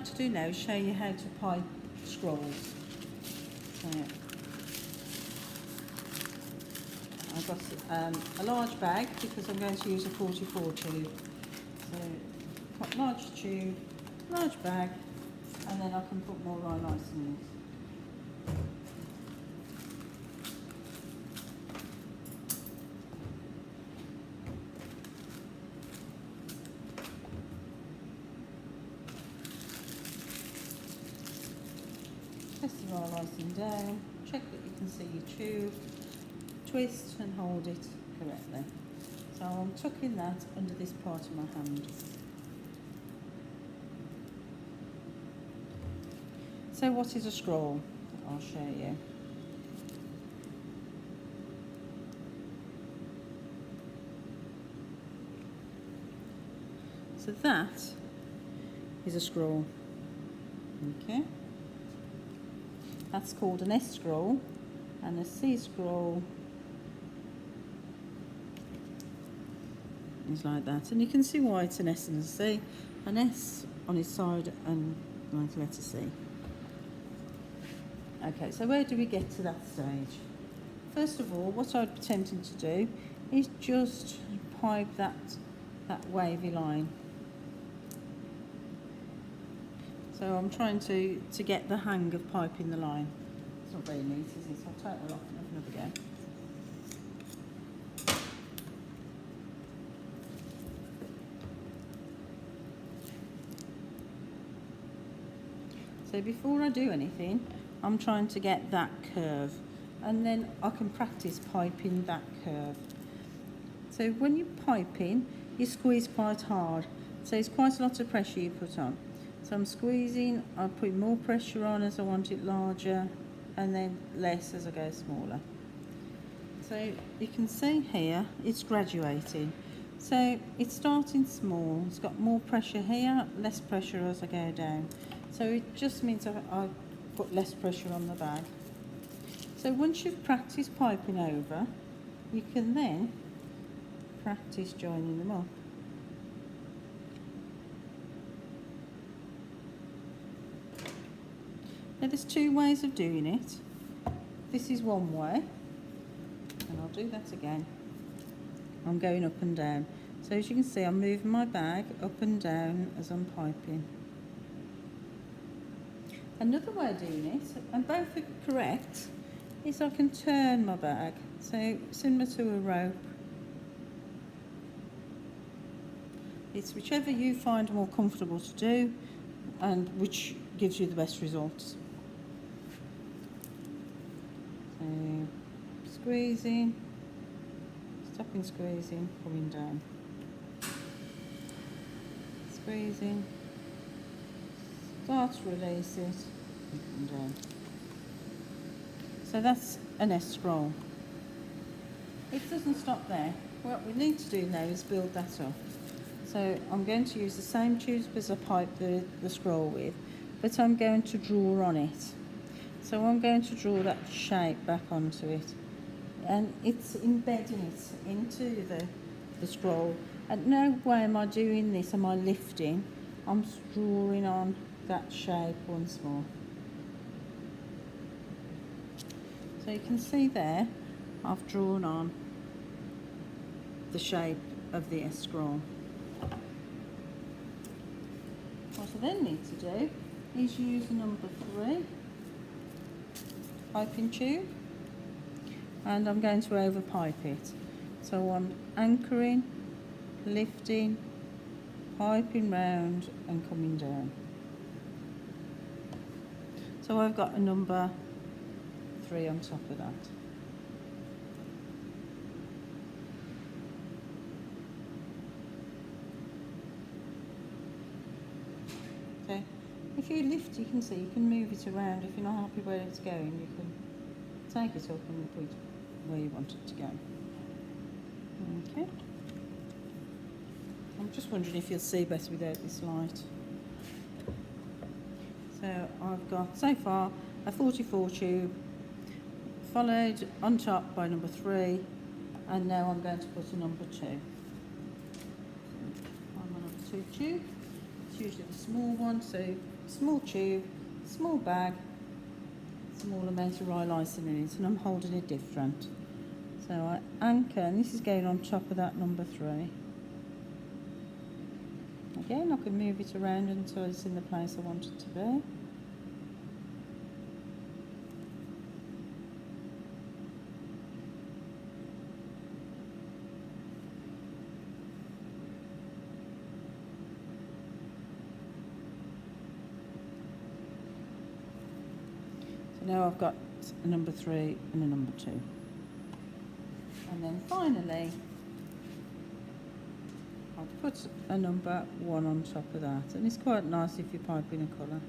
to do now is show you how to pipe scrolls. So, I've got a large bag because I'm going to use a 44 tube. So, quite large tube, large bag, and then I can put more rhyolites in it. Press the rhyolite down, check that you can see your tube, twist and hold it correctly. So I'm tucking that under this part of my hand. So what is a scroll? I'll show you. So that is a scroll. Okay. That's called an S scroll, and a C scroll is like that. And you can see why it's an S and a C. An S on its side and like the letter C. Okay, so where do we get to that stage? First of all, what I'd be tempted to do is just pipe that wavy line. So I'm trying to get the hang of piping the line. It's not very neat, is it? So I'll take that off and have another go. So before I do anything, I'm trying to get that curve, and then I can practice piping that curve. So when you're piping, you squeeze quite hard. So it's quite a lot of pressure you put on. So I'm squeezing, I put more pressure on as I want it larger, and then less as I go smaller. So you can see here, it's graduating. So it's starting small, it's got more pressure here, less pressure as I go down. So it just means I put less pressure on the bag. So once you've practiced piping over, you can then practice joining them up. Now there's two ways of doing it. This is one way, and I'll do that again. I'm going up and down. So as you can see, I'm moving my bag up and down as I'm piping. Another way of doing it, and both are correct, is I can turn my bag. So similar to a rope. It's whichever you find more comfortable to do and which gives you the best results. So squeezing, stopping squeezing, coming down. Squeezing, start to release it, and come down. So that's an S scroll. It doesn't stop there. What we need to do now is build that up. So I'm going to use the same tube as I piped the scroll with, but I'm going to draw on it. So I'm going to draw that shape back onto it, and it's embedding it into the scroll. At no way am I doing this, am I lifting, I'm drawing on that shape once more. So you can see there, I've drawn on the shape of the S scroll. What I then need to do is use number 3 piping tube, and I'm going to over pipe it. So I'm anchoring, lifting, piping round and coming down. So I've got a number 3 on top of that. Okay. If you lift, you can see you can move it around. If you're not happy where it's going, you can take it up and put it where you want it to go. Okay. I'm just wondering if you'll see better without this light. So I've got, so far, a 44 tube, followed on top by number 3, and now I'm going to put a number 2. So I'm on number 2 tube. It's usually the small one, so small tube, small bag, small amount of rye-lysine in it, and I'm holding it different. So I anchor, and this is going on top of that number 3. Again, I can move it around until it's in the place I want it to be. So now I've got a number 3 and a number 2. And then finally, I'll put a number 1 on top of that, and it's quite nice if you pipe in a colour.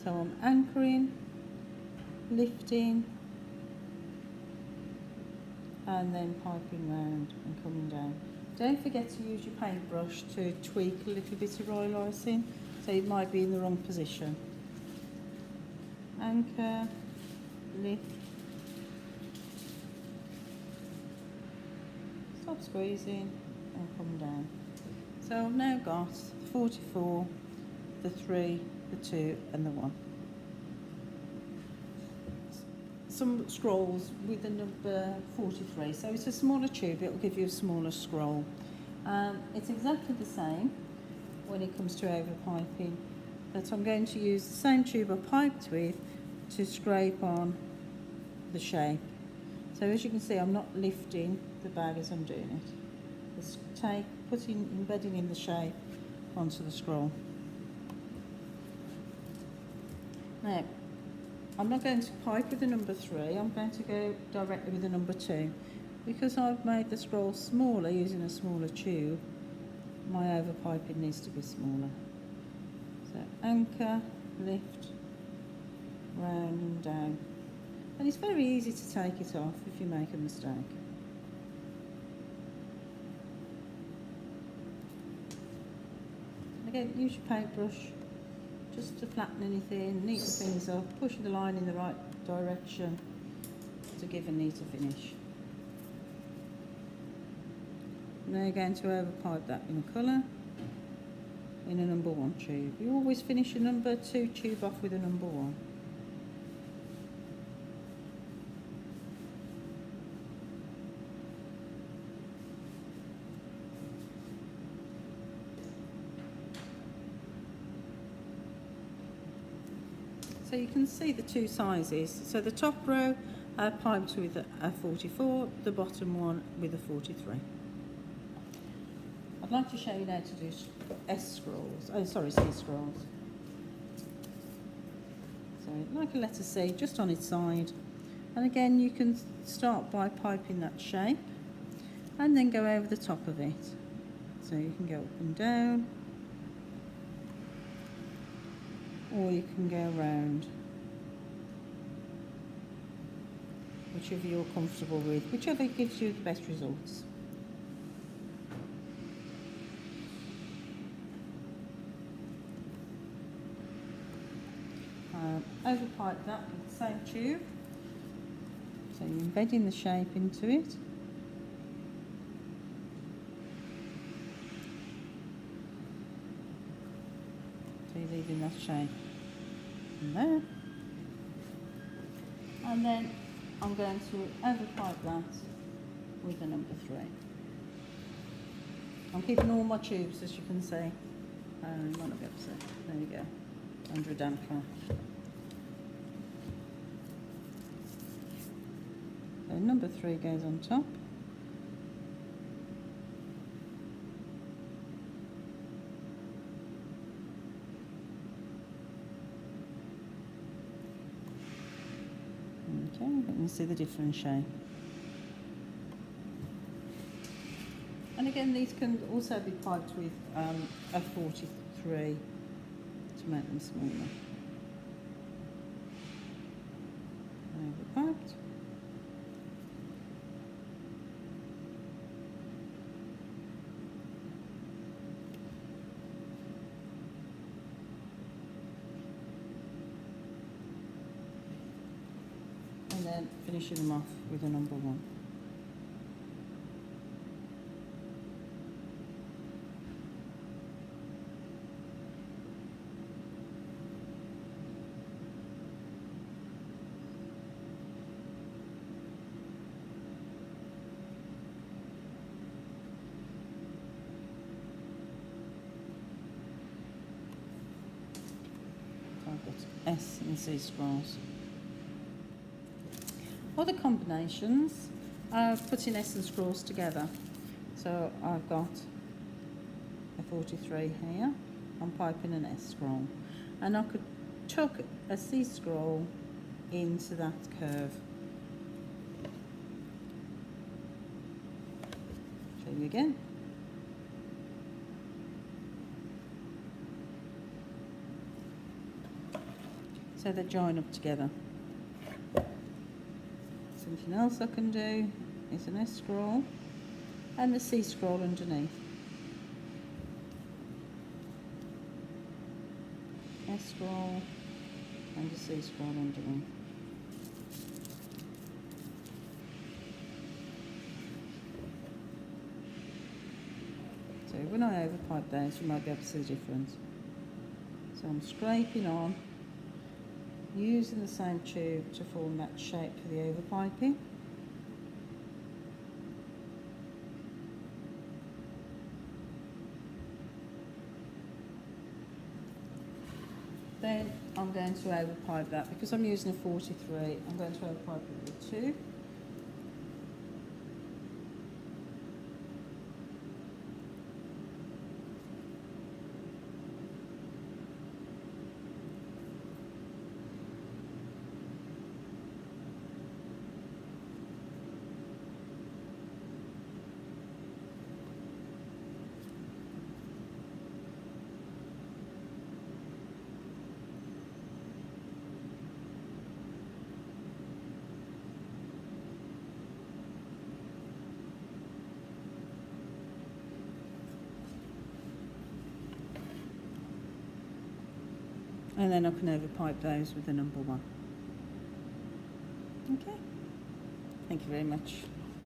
So I'm anchoring, lifting, and then piping round and coming down. Don't forget to use your paintbrush to tweak a little bit of rye-lysine, so it might be in the wrong position. Anchor, lift, stop squeezing and come down. So I've now got 44, the 3, the 2 and the 1. Some scrolls with the number 43, so it's a smaller tube, it will give you a smaller scroll. It's exactly the same when it comes to overpiping, but I'm going to use the same tube I piped with to scrape on the shape. So as you can see, I'm not lifting the bag as I'm doing it. Just embedding in the shape onto the scroll. Now, I'm not going to pipe with the number 3, I'm going to go directly with the number 2. Because I've made the scroll smaller using a smaller tube, my overpiping needs to be smaller. So anchor, lift, round and down. And it's very easy to take it off if you make a mistake. Again, use your paintbrush just to flatten anything, neaten things up, push the line in the right direction to give a neater finish. Now you're going to overpipe that in a colour, in a number 1 tube. You always finish your number 2 tube off with a number 1. So you can see the 2 sizes. So the top row are piped with a 44, the bottom one with a 43. I'd like to show you now to do C scrolls. So like a letter C, just on its side. And again, you can start by piping that shape and then go over the top of it. So you can go up and down, or you can go around, whichever you're comfortable with, whichever gives you the best results. Overpipe that with the same tube, so you're embedding the shape into it. So you're leaving that shape in there. And then I'm going to overpipe that with the number 3. I'm keeping all my tubes, as you can see. Might not be able to see. There you go, under a damp cloth. So number 3 goes on top. Okay, you can see the different shape. And again, these can also be piped with a 43 to make them smaller. Overpiped. And then finishing them off with a number 1. S and C scrolls. Other combinations are putting S and scrolls together. So I've got a 43 here, I'm piping an S scroll, and I could tuck a C scroll into that curve. Show you again. So they join up together. Something else I can do is an S scroll and the C scroll underneath. S scroll and a C scroll underneath. So when I overpipe those, you might be able to see the difference. So I'm scraping on, using the same tube to form that shape for the overpiping. Then I'm going to overpipe that because I'm using a 43. I'm going to overpipe it with 2. And then I can overpipe those with the number 1. Okay. Thank you very much.